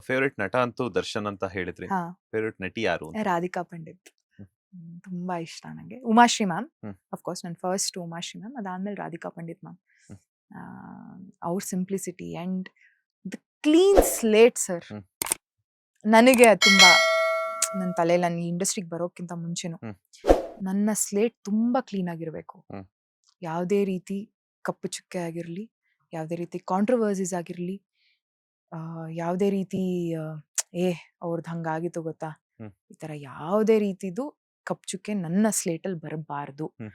Favourite ನಟ ಅಂತೂ ದರ್ಶನ್ ಅಂತ ಹೇಳಿದ್ರಿ. ಹಾ ಫೇವ್ರೆಟ್ ನಟಿ ಯಾರು ಅಂತ? ರಾಧಿಕಾ ಪಂಡಿತ್ ಹ್ಮ್. ತುಂಬಾ ಇಷ್ಟ ನಂಗೆ. ಉಮಾಶ್ರೀ ಮ್ಯಾಮ್ ಹ್ಮ್. ಅಫ್ಕೋರ್ಸ್ ನನ್ನ ಫಸ್ಟ್ ಉಮಾಶ್ರೀ ಮ್ಯಾಮ್, ಅದಾದ್ಮೇಲೆ ರಾಧಿಕಾ ಪಂಡಿತ್ ಮ್ಯಾಮ್. ಹ್ಮ್. ಅವ್ರ simplicity and the clean slate sir, ಹ್ಮ್. ನನಗೆ ಅದು ತುಂಬಾ ನನ್ನ ತಲೆಯಲ್ಲಿ, ನನ್ನ ಇಂಡಸ್ಟ್ರಿಗೆ ಬರೋಕ್ಕಿಂತ ಮುಂಚೆನು ಹ್ಮ್. ನನ್ನ ಸ್ಲೇಟ್ ತುಂಬಾ ಕ್ಲೀನ್ ಆಗಿರಬೇಕು. ಹ್ಮ್. ಯಾವುದೇ ರೀತಿ ಕಪ್ಪು ಚುಕ್ಕೆ ಆಗಿರಲಿ, ಯಾವುದೇ ರೀತಿ ಕಾಂಟ್ರವರ್ಸೀಸ್ ಆಗಿರಲಿ, ಯಾವುದೇ ರೀತಿ ಅವ್ರದ್ದು ಹಂಗಾಗಿತ್ತು ಗೊತ್ತಾ, ಹ್ಮ್. ಈ ಥರ ಯಾವುದೇ ರೀತಿದು ಕಪ್ಪು ಚುಕ್ಕೆ ನನ್ನ ಸ್ಲೇಟಲ್ಲಿ ಬರಬಾರ್ದು. ಹ್ಮ್.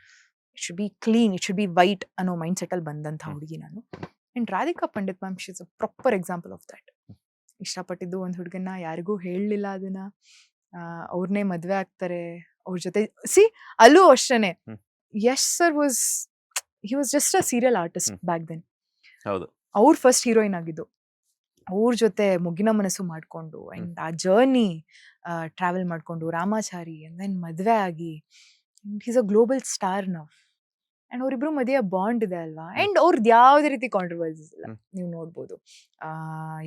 It should be clean, it should be white ಅನ್ನೋ ಮೈಂಡ್ ಸೆಟ್ಟಲ್ಲಿ ಬಂದಂಥ ಹ್ಮ್. ಹುಡುಗಿ ನಾನು. And Radhika Pandit ma'am, she is a proper example of that. ಇಷ್ಟಪಟ್ಟಿದ್ದು ಒಂದು ಹುಡುಗನ್ನ ಯಾರಿಗೂ ಹೇಳಲಿಲ್ಲ, ಅದನ್ನ ಅವ್ರನ್ನೇ ಮದುವೆ ಆಗ್ತಾರೆ, ಅವ್ರ ಜೊತೆ ಅಲ್ಲೂ ಅಷ್ಟೇನೆ. ಹ್ಮ್. Yash sir he was just a serial artist hmm. Back then. ಹೌದು. ಅವ್ರು ಫಸ್ಟ್ ಹೀರೋಯಿನ್ ಆಗಿದ್ದು. ಅವ್ರ ಜೊತೆ ಮುಗಿನ ಮನಸ್ಸು ಮಾಡಿಕೊಂಡು ಆ್ಯಂಡ್ ಆ ಜರ್ನಿ ಟ್ರಾವೆಲ್ ಮಾಡಿಕೊಂಡು ರಾಮಾಚಾರಿ ಆ್ಯಂಡ್ ದೆನ್ ಮದುವೆ ಆಗಿ, he's a global star now. And ಅವರಿಬ್ರು ಮದುವೆಯ ಬಾಂಡ್ ಇದೆ ಅಲ್ವಾ. ಆ್ಯಂಡ್ ಅವ್ರದ್ದು ಯಾವುದೇ ರೀತಿ ಕಾಂಟ್ರವರ್ಸೀಸ್ ಇಲ್ಲ. ಹ್ಮ್. ನೀವು ನೋಡ್ಬೋದು,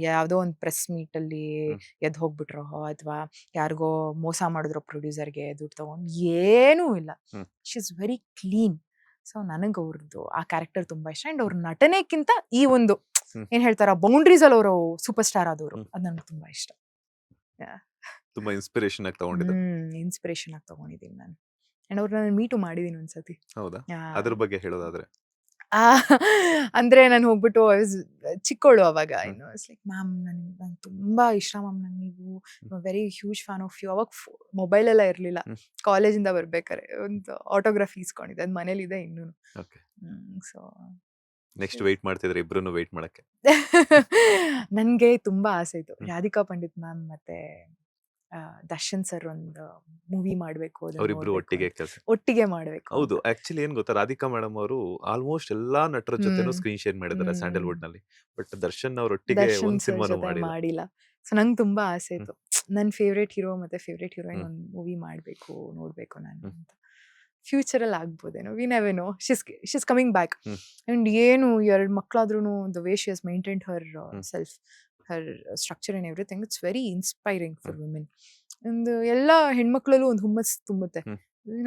ಯಾವುದೋ ಒಂದು ಪ್ರೆಸ್ ಮೀಟಲ್ಲಿ ಹ್ಮ್. ಎದ್ದು ಹೋಗ್ಬಿಟ್ರೋ ಅಥವಾ ಯಾರಿಗೋ ಮೋಸ ಮಾಡಿದ್ರು ಪ್ರೊಡ್ಯೂಸರ್ಗೆ ದುಡ್ಡು ತಗೊಂಡು, ಏನೂ ಇಲ್ಲ. ಹ್ಮ್. She is very clean. So ನನಗೆ ಅವ್ರದ್ದು ಆ ಕ್ಯಾರೆಕ್ಟರ್ ತುಂಬಾ ಇಷ್ಟ. ಆ್ಯಂಡ್ ಅವ್ರ ನಟನೆಕ್ಕಿಂತ ಈ ಒಂದು ಹ್ಮ್. ಏನ್ ಹೇಳ್ತಾರ ಬೌಂಡ್ರೀಸ್ ಅಲ್ಲಿ ಅವರು ಸೂಪರ್ ಸ್ಟಾರ್ ಆದವರು, ಹ್ಮ್. ಅದು ನನಗೆ ತುಂಬಾ ಇಷ್ಟ. ತುಂಬಾ ಇನ್ಸ್ಪಿರೇಷನ್ ಆಗಿ ತಗೊಂಡಿದ್ದು. ಇನ್ಸ್ಪಿರೇಷನ್ ಆಗಿ ತಗೊಂಡಿದ್ದೀನಿ ನಾನು. ಆ್ಯಂಡ್ ಅವ್ರನ್ನ ನಾನು ಮೀಟು ಮಾಡಿದ್ದೀನಿ ಒಂದ್ಸತಿ. ಹೌದಾ? ಆ, ಅದ್ರ ಬಗ್ಗೆ ಹೇಳೋದಾದ್ರೆ? ಆ, ಅಂದ್ರೆ ನಾನು ಹೋಗ್ಬಿಟ್ಟು ಚಿಕ್ಕವಳು ಅವಾಗ, ಹ್ಮ್. ಇನ್ನು ಲೈಕ್ ಮ್ಯಾಮ್ ನಂಗೆ ತುಂಬಾ ಇಷ್ಟ ಮ್ಯಾಮ್, ನಂಗೆ ನೀವು very huge fan of you. ಅವಾಗ ಮೊಬೈಲ್ ಎಲ್ಲ ಇರಲಿಲ್ಲ. ಹ್ಮ್. ಕಾಲೇಜಿಂದ ಬರ್ಬೇಕಾರೆ ಒಂದು ಆಟೋಗ್ರಾಫ್ ಈಸ್ಕೊಂಡಿದ್ದೆ, ಅದು ಮನೇಲಿದೆ ಇನ್ನೂ. ಓಕೆ. ಸೊ ನೆಕ್ಸ್ಟ್ ವೆಯ್ಟ್ ಮಾಡ್ತಿದ್ರೆ ಇಬ್ರು ವೆಯ್ಟ್ ಮಾಡಕ್ಕೆ? ನನಗೆ ತುಂಬಾ ಆಸೆ ಇತ್ತು, ಹ್ಮ್. ರಾಧಿಕಾ ಪಂಡಿತ್ ಮ್ಯಾಮ್ ಮತ್ತೆ ದರ್ಶನ್ ಸರ್ ಒಂದು ಮೂವಿ ಮಾಡಬೇಕು, ಅವರಿಬ್ರು ಒಟ್ಟಿಗೆ ಕೆಲಸ. ಒಟ್ಟಿಗೆ ಮಾಡಬೇಕು. ಹೌದು, ಆಕ್ಚುಲಿ ಏನ್ ಗೊತ್ತಾ, ರಾಧಿಕಾ ಮೇಡಮ್ ಅವರು ಆಲ್ಮೋಸ್ಟ್ ಎಲ್ಲಾ ನಟರ ಜೊತೆನೂ ಹ್ಮ್. ಸ್ಕ್ರೀನ್ ಶೇರ್ ಮಾಡಿದ್ದಾರೆ ಹ್ಮ್. ಸ್ಯಾಂಡಲ್ವುಡ್ ನಲ್ಲಿ. ಬಟ್ ದರ್ಶನ್ ಅವರೊಟ್ಟಿಗೆ ದರ್ಶನ್ ಒಂದ್ ಸರ್ ಸಿನಿಮಾನು ಜೊತೆ ಮಾಡಿಲ್ಲ. ಮಾಡಿಲ್ಲ. ಸೊ ನಂಗೆ ತುಂಬಾ ಆಸೆ ಹ್ಮ್. ಇತ್ತು, ನನ್ನ ಫೇವ್ರೇಟ್ ಹೀರೋ ಮತ್ತೆ ಫೇವ್ರೇಟ್ ಹೀರೋಯಿನ್ ಹ್ಮ್. ಒಂದು ಮೂವಿ ಮಾಡಬೇಕು, ನೋಡ್ಬೇಕು ನಾನು ಹ್ಮ್. ಅಂತ. ಫ್ಯೂಚರಲ್ಲಿ ಆಗ್ಬೋದೇನೋ, we never know. She's coming back. Hmm. And ಏನು 2 ಮಕ್ಕಳಾದ್ರೂ the way she has maintained her hmm. Self, her structure and everything, it's very inspiring for hmm. Women. ಒಂದು ಎಲ್ಲ ಹೆಣ್ಮಕ್ಳಲ್ಲೂ ಒಂದು ಹುಮ್ಮಸ್ ತುಂಬುತ್ತೆ. ಹ್ಮ್.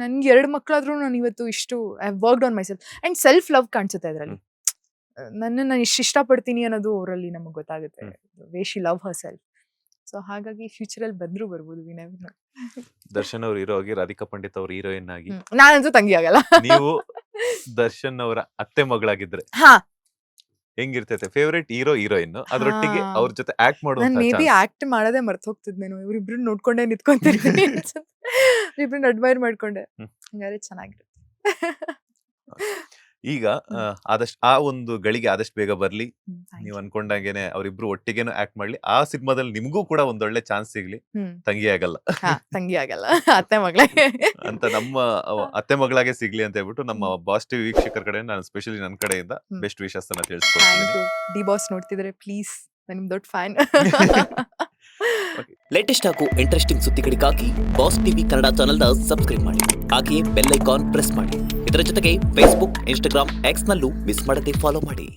ನನ್ಗೆ 2 ಮಕ್ಕಳಾದ್ರೂ ನಾನು ಇವತ್ತು ಇಷ್ಟು I have worked on my self. And self love ಕಾಣಿಸುತ್ತೆ ಅದರಲ್ಲಿ. ಹ್ಮ್. ನಾನು ಇಷ್ಟು ಇಷ್ಟಪಡ್ತೀನಿ ಅನ್ನೋದು ಅವರಲ್ಲಿ ನಮಗೆ ಗೊತ್ತಾಗುತ್ತೆ, ಹ್ಮ್. Way she love her self. So ಹಾಗಾಗಿ ಫ್ಯೂಚರಲ್ಲಿ ಬಂದರೂ ಬರ್ಬೋದು, ವಿ ನೆವರ್ ನೋ. ದರ್ಶನ್ ಅವ್ರ ಹೀರೋ ಆಗಿ, ರಾಧಿಕಾ ಪಂಡಿತ್ ಅವ್ರ ಹೀರೋಯಿನ್ ಆಗಿ, ನಾನಂತೂ ತಂಗಿ ಆಗಲ್ಲ. ನೀವು ದರ್ಶನ್ ಅವರ ಅತ್ತೆ ಮಗಳಾಗಿದ್ರೆ ಹಾ, ಹೆಂಗಿರ್ತೈತೆ? ಫೇವ್ರೇಟ್ ಹೀರೋ ಹೀರೋಯಿನ್, ಅದ್ರೊಟ್ಟಿಗೆ ಹಾ. ಅವ್ರ ಜೊತೆ ಆಕ್ಟ್ ನಾನು ಮಾಡುವಂತ ಮೇ ಬಿ ಚಾನ್ಸ್. ಆಕ್ಟ್ ಮಾಡೋದೇ ಮರ್ತು ಹೋಗ್ತಿದ್ನೇನೋ, ಇವ್ರಿಬ್ರು ನೋಡ್ಕೊಂಡೇ ನಿಂತ್ಕೊಂತಿರ್ತೀನಿ ಅನ್ಸುತ್ತೆ. ಇವ್ರಿಬ್ರನ್ನ ಅಡ್ಮೈರ್ ಮಾಡ್ಕೊಂಡೆ. ಹ್ಮ್. ಹಂಗಾರೆ ಚೆನ್ನಾಗಿರುತ್ತೆ. ಈಗ ಆದಷ್ಟು ಆ ಒಂದು ಗಳಿಗೆ ಆದಷ್ಟು ಬೇಗ ಬರ್ಲಿ. Thank ನೀವ್ you. ಅನ್ಕೊಂಡಾಗೇನೆ ಅವ್ರಿಬ್ರು ಒಟ್ಟಿಗೆನೂ ಆಕ್ಟ್ ಮಾಡ್ಲಿ. ಆ ಸಿನಿಮಾದಲ್ಲಿ ನಿಮ್ಗೂ ಕೂಡ ಒಂದೊಳ್ಳೆ ಚಾನ್ಸ್ ಸಿಗ್ಲಿ. ತಂಗಿ ಆಗಲ್ಲ ಹಾ, ತಂಗಿ ಆಗಲ್ಲ, ಅತ್ತೆ ಮಗಳೇ ಅಂತ ನಮ್ಮ ಅತ್ತೆ ಮಗಳಾಗೆ ಸಿಗ್ಲಿ ಅಂತ ಹೇಳ್ಬಿಟ್ಟು ನಮ್ಮ ಬಾಸ್ ಟಿವಿ ವೀಕ್ಷಕರ ಕಡೆ ನಾನು ಸ್ಪೆಷಲಿ ನನ್ನ ಕಡೆಯಿಂದ ಹ್ಮ್. ಬೆಸ್ಟ್ ವಿಶಸ್ ಅನ್ನ ಥ್ಯಾಂಕ್ ತಿಳಿಸ್ಕೊಡ್ತೀನಿ. ಯು. ಡಿ ಬಾಸ್ ನೋಡ್ತಿದ್ರೆ ಪ್ಲೀಸ್, ನಾನು ನಿಮ್ ದೊಡ್ಡ ಫ್ಯಾನ್. ಲೇಟೆಸ್ಟ್ ಹಾಗೂ ಇಂಟ್ರೆಸ್ಟಿಂಗ್ ಸುದ್ದಿಗಳಿಗಾಗಿ ಬಾಸ್ ಟಿವಿ ಕನ್ನಡ ಚಾನೆಲ್ನ ಸಬ್ಸ್ಕ್ರೈಬ್ ಮಾಡಿ. ಹಾಗೆಯೇ ಬೆಲ್ ಐಕಾನ್ ಪ್ರೆಸ್ ಮಾಡಿ. ಇದರ ಜೊತೆಗೆ ಫೇಸ್ಬುಕ್, ಇನ್ಸ್ಟಾಗ್ರಾಮ್, ಎಕ್ಸ್ ನಲ್ಲೂ ಮಿಸ್ ಮಾಡದೆ ಫಾಲೋ ಮಾಡಿ.